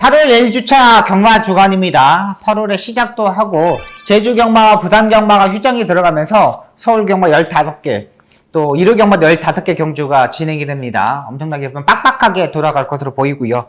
8월 1주차 경마 주간입니다. 8월에 시작도 하고 제주 경마와 부산 경마가 휴장이 들어가면서 서울 경마 15개, 또 이루 경마도 15개 경주가 진행이 됩니다. 엄청나게 빡빡하게 돌아갈 것으로 보이고요.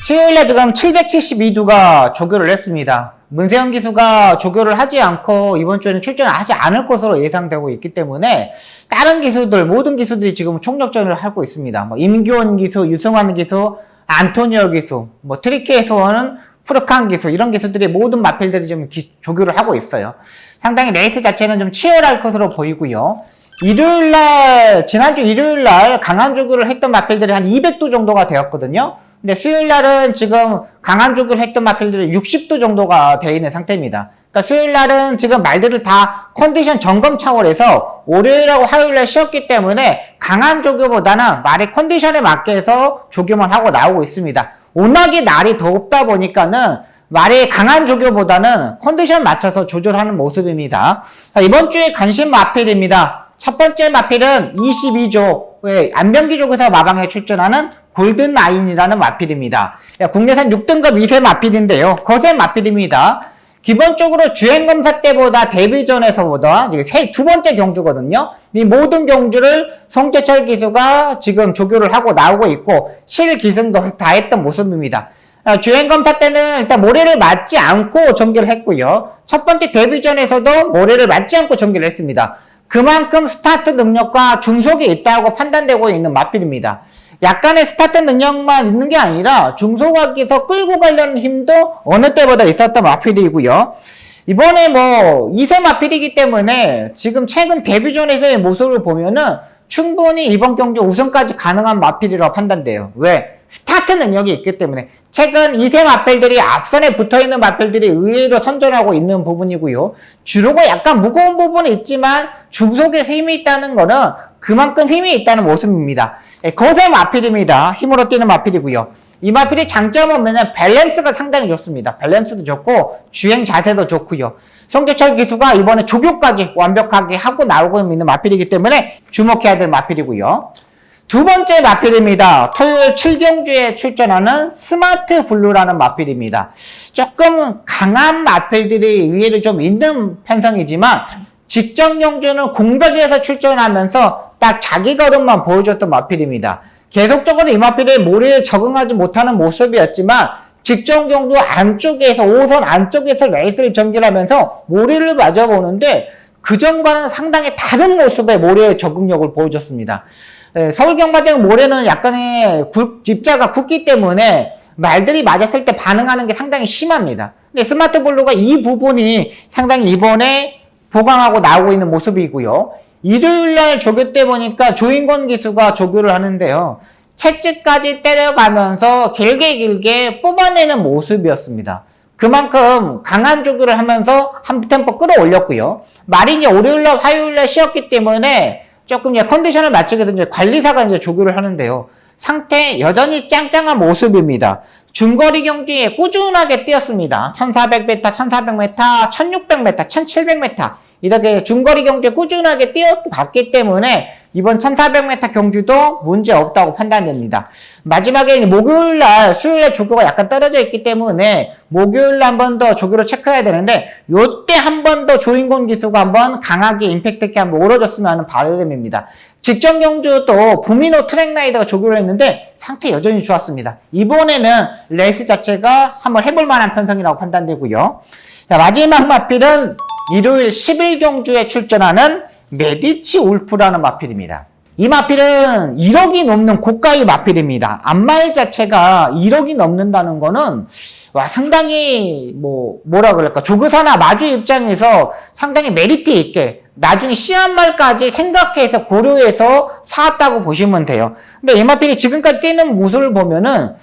수요일에 지금 772두가 조교를 했습니다. 문세영 기수가 조교를 하지 않고 이번 주에는 출전을 하지 않을 것으로 예상되고 있기 때문에 다른 기수들, 모든 기수들이 지금 총력전을 하고 있습니다. 뭐 임규원 기수, 유승환 기수, 안토니오 기수, 뭐 트리케에서는 푸르칸 기수, 이런 기수들이 모든 마필들이 좀 조교를 하고 있어요. 상당히 레이스 자체는 좀 치열할 것으로 보이고요. 지난주 일요일날 강한 조교를 했던 마필들이 한 200도 정도가 되었거든요. 근데 수요일날은 지금 강한 조교를 했던 마필들이 60도 정도가 되어 있는 상태입니다. 그러니까 수요일날은 지금 말들을 다 컨디션 점검 차원에서 월요일하고 화요일날 쉬었기 때문에 강한 조교보다는 말의 컨디션에 맞게 해서 조교만 하고 나오고 있습니다. 워낙에 날이 덥다 보니까는 말이 강한 조교보다는 컨디션 맞춰서 조절하는 모습입니다. 자, 이번 주에 관심 마필입니다. 첫 번째 마필은 22조 안병기 조교사 마방에 출전하는 골든라인이라는 마필입니다. 국내산 6등급 2세 마필인데요. 거세 마필입니다. 기본적으로 주행검사 때보다 데뷔전에서보다 두 번째 경주거든요. 이 모든 경주를 송재철 기수가 지금 조교를 하고 나오고 있고 실기승도 다 했던 모습입니다. 주행검사 때는 일단 모래를 맞지 않고 전개를 했고요. 첫 번째 데뷔전에서도 모래를 맞지 않고 전개를 했습니다. 그만큼 스타트 능력과 중속이 있다고 판단되고 있는 마필입니다. 약간의 스타트 능력만 있는 게 아니라 중소각에서 끌고 가려는 힘도 어느 때보다 있었던 마필이고요. 이번에 뭐 2세 마필이기 때문에 지금 최근 데뷔전에서의 모습을 보면은 충분히 이번 경주 우승까지 가능한 마필이라고 판단돼요. 왜? 스타트 능력이 있기 때문에. 최근 2세 마필들이 앞선에 붙어있는 마필들이 의외로 선전하고 있는 부분이고요. 주로가 약간 무거운 부분이 있지만 중속에서 힘이 있다는 거는 그만큼 힘이 있다는 모습입니다. 거세 마필입니다. 힘으로 뛰는 마필이고요. 이 마필의 장점은 뭐냐면 밸런스가 상당히 좋습니다. 밸런스도 좋고 주행 자세도 좋고요. 송재철 기수가 이번에 조교까지 완벽하게 하고 나오고 있는 마필이기 때문에 주목해야 될 마필이고요. 두 번째 마필입니다. 토요일 7경주에 출전하는 스마트 블루라는 마필입니다. 조금 강한 마필들이 의외로 좀 있는 편성이지만 직전 경주는 공백에서 출전하면서 딱 자기 걸음만 보여줬던 마필입니다. 계속적으로 이 마필이 모래에 적응하지 못하는 모습이었지만 직전 경주 안쪽에서 5선 안쪽에서 레이스를 전개하면서 모래를 맞아보는데 그전과는 상당히 다른 모습의 모래의 적응력을 보여줬습니다. 서울 경마장 모래는 약간의 입자가 굳기 때문에 말들이 맞았을 때 반응하는 게 상당히 심합니다. 근데 스마트 블루가 이 부분이 상당히 이번에 보강하고 나오고 있는 모습이고요. 일요일날 조교 때 보니까 조인권 기수가 조교를 하는데요. 채찍까지 때려가면서 길게 뽑아내는 모습이었습니다. 그만큼 강한 조교를 하면서 한 템포 끌어올렸고요. 말이 이제 월요일날 화요일날 쉬었기 때문에 조금 컨디션을 맞추게 해서 관리사가 이제 조교를 하는데요. 상태 여전히 짱짱한 모습입니다. 중거리 경주에 꾸준하게 뛰었습니다. 1400m, 1400m, 1600m, 1700m 이렇게 중거리 경주에 꾸준하게 뛰어봤기 때문에 이번 1400m 경주도 문제 없다고 판단됩니다. 마지막에 목요일날, 수요일날 조교가 약간 떨어져 있기 때문에 목요일날 한 번 더 조교를 체크해야 되는데 요때 한 번 더 조인권 기수가 한번 강하게 임팩트 있게 한번 오러졌으면 하는 바람입니다. 직전 경주도 부미노 트랙라이더가 조교를 했는데 상태 여전히 좋았습니다. 이번에는 레이스 자체가 한번 해볼 만한 편성이라고 판단되고요. 자, 마지막 마필은 일요일 10일 경주에 출전하는 메디치 울프라는 마필입니다. 이 마필은 1억이 넘는 고가의 마필입니다. 앞말 자체가 1억이 넘는다는 거는 상당히 뭐라 그럴까 조교사나 마주 입장에서 상당히 메리트 있게 나중에 시합말까지 생각해서 고려해서 사왔다고 보시면 돼요. 근데 이 마필이 지금까지 뛰는 모습을 보면은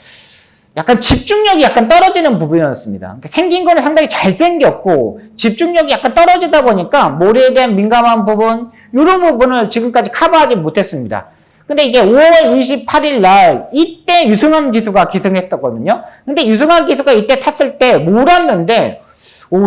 약간 집중력이 약간 떨어지는 부분이었습니다. 그러니까 생긴 거는 상당히 잘생겼고 집중력이 약간 떨어지다 보니까 모래에 대한 민감한 부분 이런 부분을 지금까지 커버하지 못했습니다. 근데 이게 5월 28일 날 이때 유승환 기수가 기승했었거든요. 근데 유승환 기수가 이때 탔을 때 몰았는데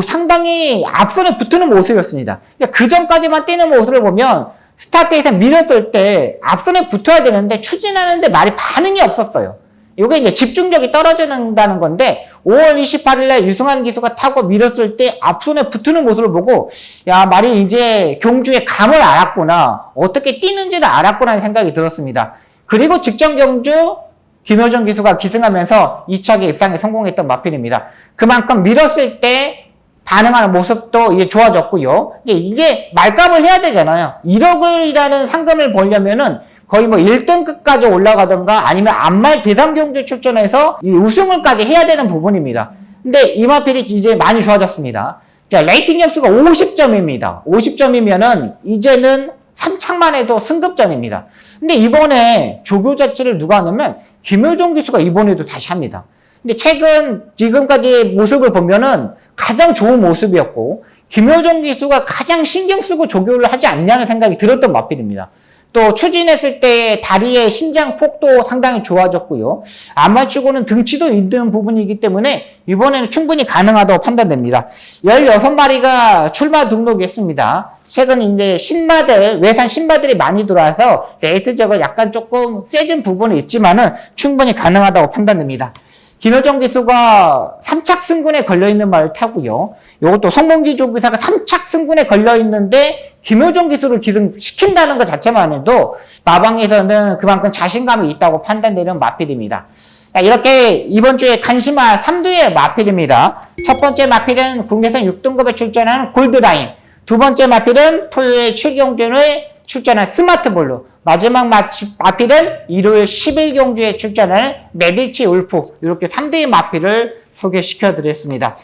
상당히 앞선에 붙는 모습이었습니다. 그러니까 그 전까지만 뛰는 모습을 보면 스타트에서 밀었을 때 앞선에 붙어야 되는데 추진하는데 말이 반응이 없었어요. 이게 이제 집중력이 떨어진다는 건데 5월 28일에 유승환 기수가 타고 밀었을 때 앞손에 붙는 모습을 보고 야 말이 이제 경주의 감을 알았구나 어떻게 뛰는지를 알았구나 하는 생각이 들었습니다. 그리고 직전 경주 김효정 기수가 기승하면서 2차계 입상에 성공했던 마필입니다. 그만큼 밀었을 때 반응하는 모습도 이제 좋아졌고요. 이제 말값을 해야 되잖아요. 1억이라는 상금을 벌려면은 거의 뭐 1등급까지 올라가던가 아니면 안말 대상 경주 출전해서 이 우승을까지 해야 되는 부분입니다. 근데 이 마필이 이제 많이 좋아졌습니다. 자, 레이팅 점수가 50점입니다. 50점이면은 이제는 3착만 해도 승급전입니다. 근데 이번에 조교 자체를 누가 하냐면 김효정 기수가 이번에도 다시 합니다. 근데 최근 지금까지 모습을 보면은 가장 좋은 모습이었고 김효정 기수가 가장 신경 쓰고 조교를 하지 않냐는 생각이 들었던 마필입니다. 또 추진했을 때 다리의 신장 폭도 상당히 좋아졌고요. 안맞추고는 등치도 있는 부분이기 때문에 이번에는 충분히 가능하다고 판단됩니다. 16마리가 출마 등록했습니다. 최근 이제 신마들, 외산 신마들이 많이 들어와서 레이스적은 약간 조금 세진 부분이 있지만은 충분히 가능하다고 판단됩니다. 김효정 기수가 3착 승군에 걸려있는 말을 타고요. 이것도 송몽기 조교사가 3착 승군에 걸려있는데 김효정 기수를 기승시킨다는 것 자체만 해도 마방에서는 그만큼 자신감이 있다고 판단되는 마필입니다. 자, 이렇게 이번 주에 간심화 3두의 마필입니다. 첫 번째 마필은 국내선 6등급에 출전하는 골드라인, 두 번째 마필은 토요일 7경주에 출전한 스마트볼루, 마지막 마필은 일요일 10일경주에 출전하는 메디치 울프, 이렇게 3대의 마필을 소개시켜드렸습니다.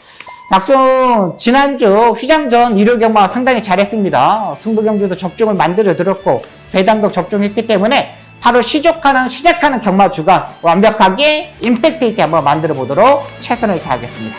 박수. 지난주 휘장전 일요 경마 상당히 잘했습니다. 승부경주도 적중을 만들어드렸고 배당도 적중했기 때문에 바로 시작하는 경마 주간 완벽하게 임팩트 있게 한번 만들어 보도록 최선을 다하겠습니다.